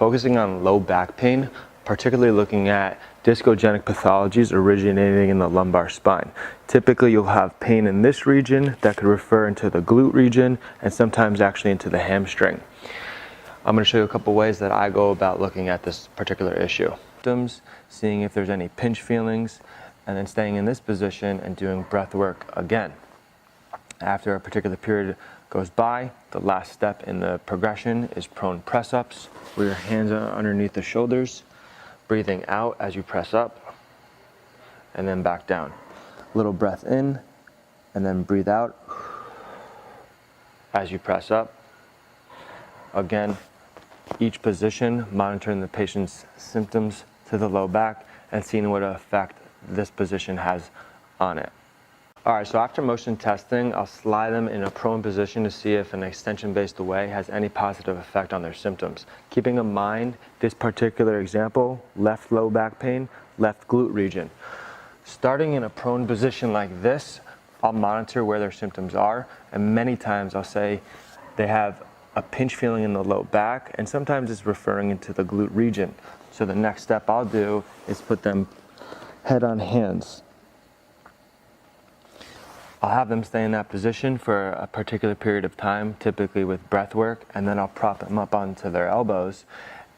focusing on low back pain, particularly looking at discogenic pathologies originating in the lumbar spine. Typically, you'll have pain in this region that could refer into the glute region and sometimes actually into the hamstring. I'm going to show you a couple ways that I go about looking at this particular issue. Symptoms, seeing if there's any pinch feelings, and then staying in this position and doing breath work again. After a particular period goes by, the last step in the progression is prone press-ups, where your hands are underneath the shoulders, breathing out as you press up, and then back down. Little breath in, and then breathe out as you press up. Again, each position, monitoring the patient's symptoms to the low back and seeing what effect this position has on it. Alright, so after motion testing, I'll slide them in a prone position to see if an extension-based way has any positive effect on their symptoms. Keeping in mind this particular example, left low back pain, left glute region. Starting in a prone position like this, I'll monitor where their symptoms are, and many times I'll say they have a pinch feeling in the low back, and sometimes it's referring into the glute region. So the next step I'll do is put them head on hands. I'll have them stay in that position for a particular period of time, typically with breath work, and then I'll prop them up onto their elbows.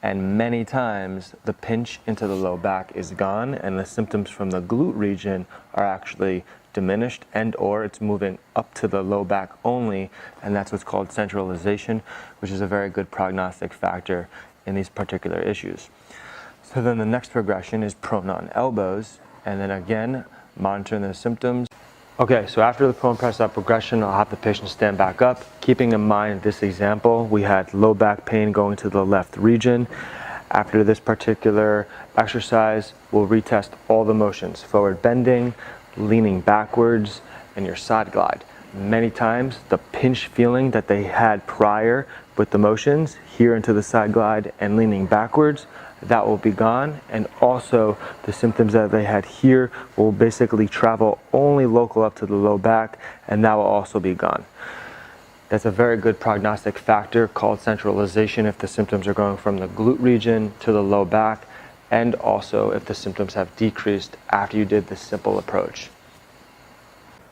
And many times the pinch into the low back is gone and the symptoms from the glute region are actually diminished, and or it's moving up to the low back only, and that's what's called centralization, which is a very good prognostic factor in these particular issues. So then the next progression is prone on elbows, and then again monitoring the symptoms. Okay, so after the prone press up progression, I'll have the patient stand back up. Keeping in mind this example, we had low back pain going to the left region. After this particular exercise, we'll retest all the motions: forward bending, leaning backwards, and your side glide. Many times the pinch feeling that they had prior with the motions here into the side glide and leaning backwards, that will be gone, and also the symptoms that they had here will basically travel only local up to the low back, and that will also be gone. That's a very good prognostic factor called centralization if the symptoms are going from the glute region to the low back, and also if the symptoms have decreased after you did this simple approach.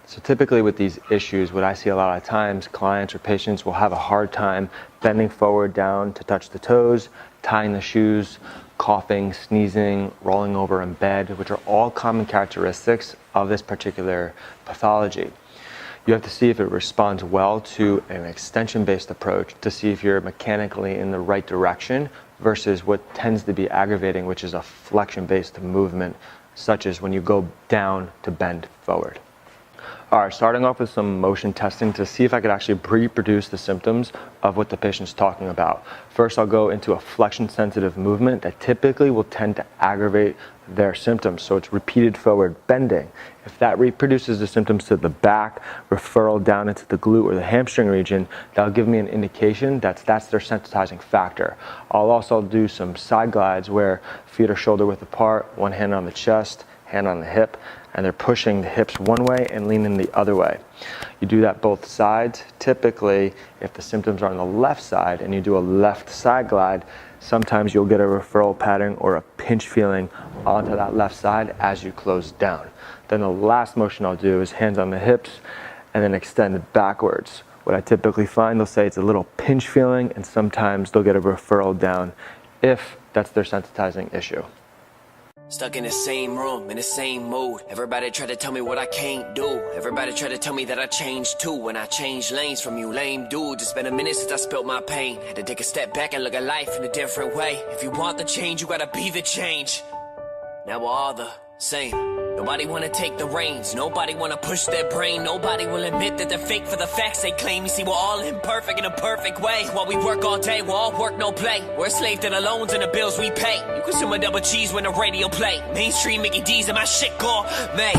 So typically with these issues, what I see a lot of times, clients or patients will have a hard time bending forward down to touch the toes, tying the shoes, coughing, sneezing, rolling over in bed, which are all common characteristics of this particular pathology. You have to see if it responds well to an extension-based approach to see if you're mechanically in the right direction versus what tends to be aggravating, which is a flexion-based movement, such as when you go down to bend forward. Alright, starting off with some motion testing to see if I could actually reproduce the symptoms of what the patient's talking about. First, I'll go into a flexion-sensitive movement that typically will tend to aggravate their symptoms. So it's repeated forward bending. If that reproduces the symptoms to the back, referral down into the glute or the hamstring region, that'll give me an indication that's their sensitizing factor. I'll also do some side glides where feet are shoulder width apart, one hand on the chest, hand on the hip, and they're pushing the hips one way and leaning the other way. You do that both sides. Typically, if the symptoms are on the left side and you do a left side glide, sometimes you'll get a referral pattern or a pinch feeling onto that left side as you close down. Then the last motion I'll do is hands on the hips and then extend backwards. What I typically find, they'll say it's a little pinch feeling, and sometimes they'll get a referral down if that's their sensitizing issue. Stuck in the same room, in the same mood. Everybody try to tell me what I can't do. Everybody try to tell me that I changed too. When I changed lanes from you lame dudes. It's been a minute since I spilled my pain. Had to take a step back and look at life in a different way. If you want the change, you gotta be the change. Now we're all the same. Nobody wanna take the reins. Nobody wanna push their brain. Nobody will admit that they're fake for the facts they claim. You see, we're all imperfect in a perfect way. While we work all day, we're all work, no play. We're a slave to the loans and the bills we pay. You consume a double cheese when the radio play. Mainstream Mickey D's and my shit gourmet.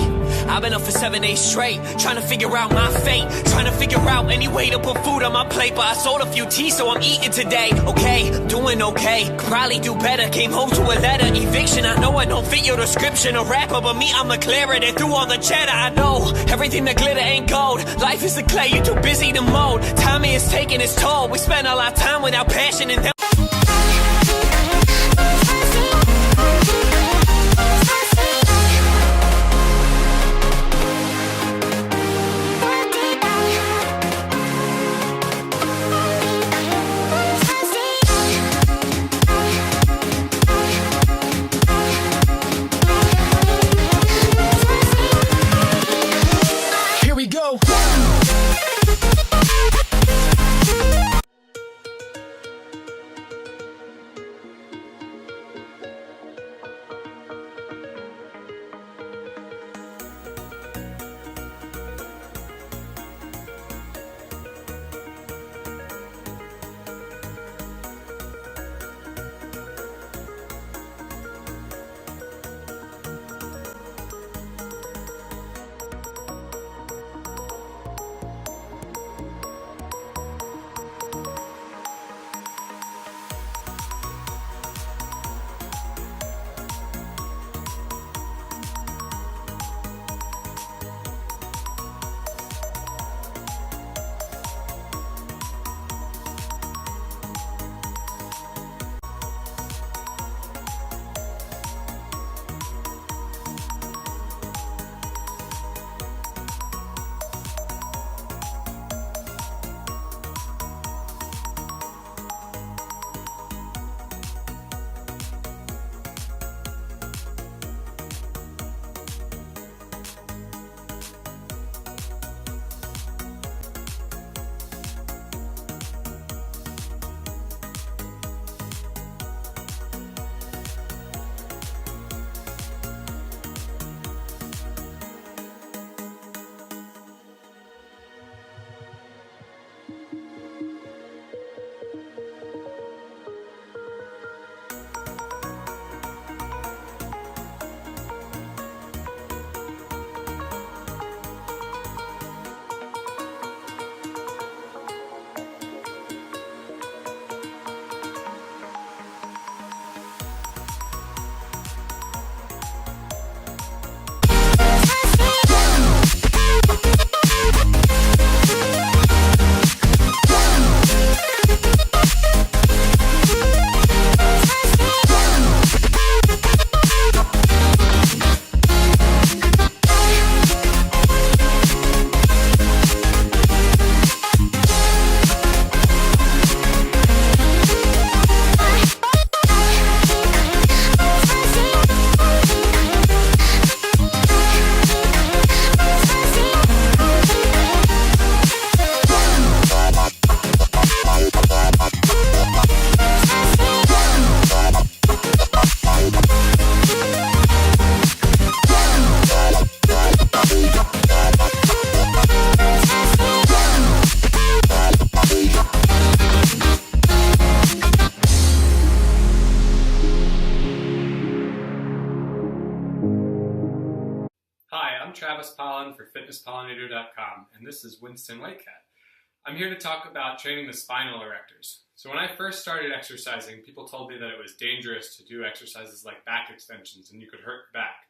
I've been up for 7 days straight, trying to figure out my fate. Trying to figure out any way to put food on my plate. But I sold a few teas, so I'm eating today. Okay, doing okay, could probably do better. Came home to a letter, eviction. I know I don't fit your description. A rapper, but me, I'm a clarity. Through all the chatter, I know everything that glitter ain't gold. Life is the clay, you're too busy to mold. Time is taking its toll. We spend all our time without passion and I'm Travis Pollen for FitnessPollinator.com, and this is Winston Whitecat. I'm here to talk about training the spinal erectors. So when I first started exercising, people told me that it was dangerous to do exercises like back extensions and you could hurt your back.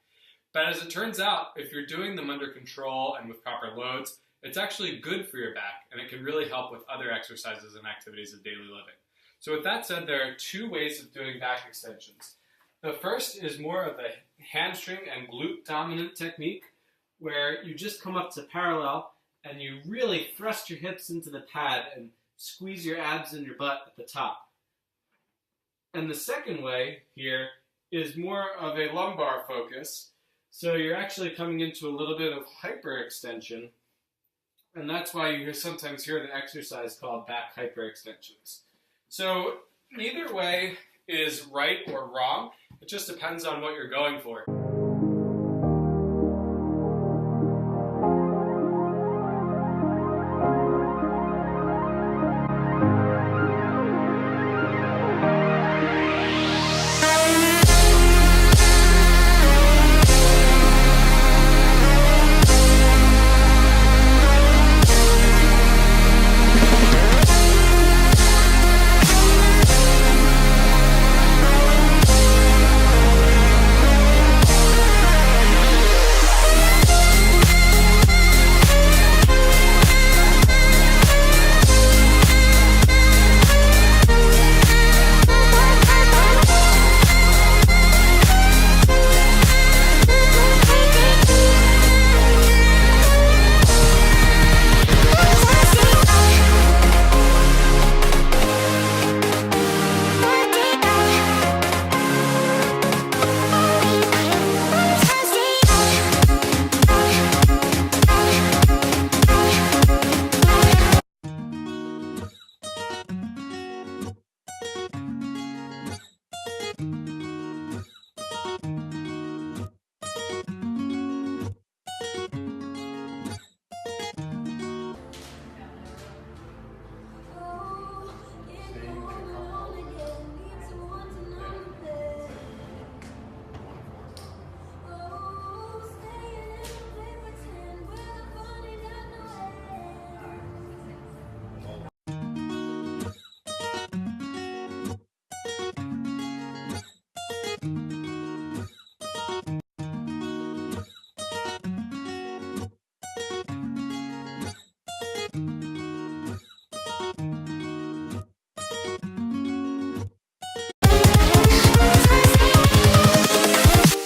But as it turns out, if you're doing them under control and with proper loads, it's actually good for your back, and it can really help with other exercises and activities of daily living. So with that said, there are two ways of doing back extensions. The first is more of a hamstring and glute dominant technique, where you just come up to parallel and you really thrust your hips into the pad and squeeze your abs and your butt at the top. And the second way here is more of a lumbar focus. So you're actually coming into a little bit of hyperextension, and that's why you sometimes hear the exercise called back hyperextensions. So neither way is right or wrong. It just depends on what you're going for.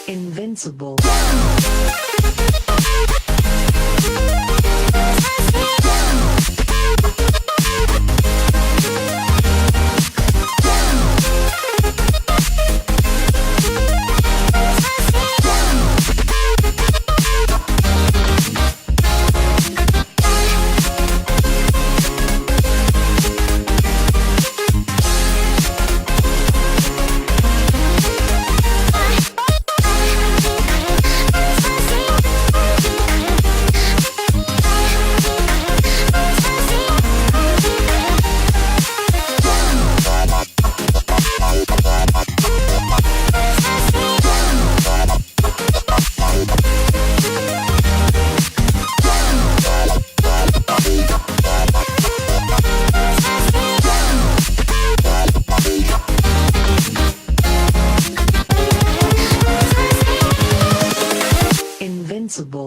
Invincible. Invincible.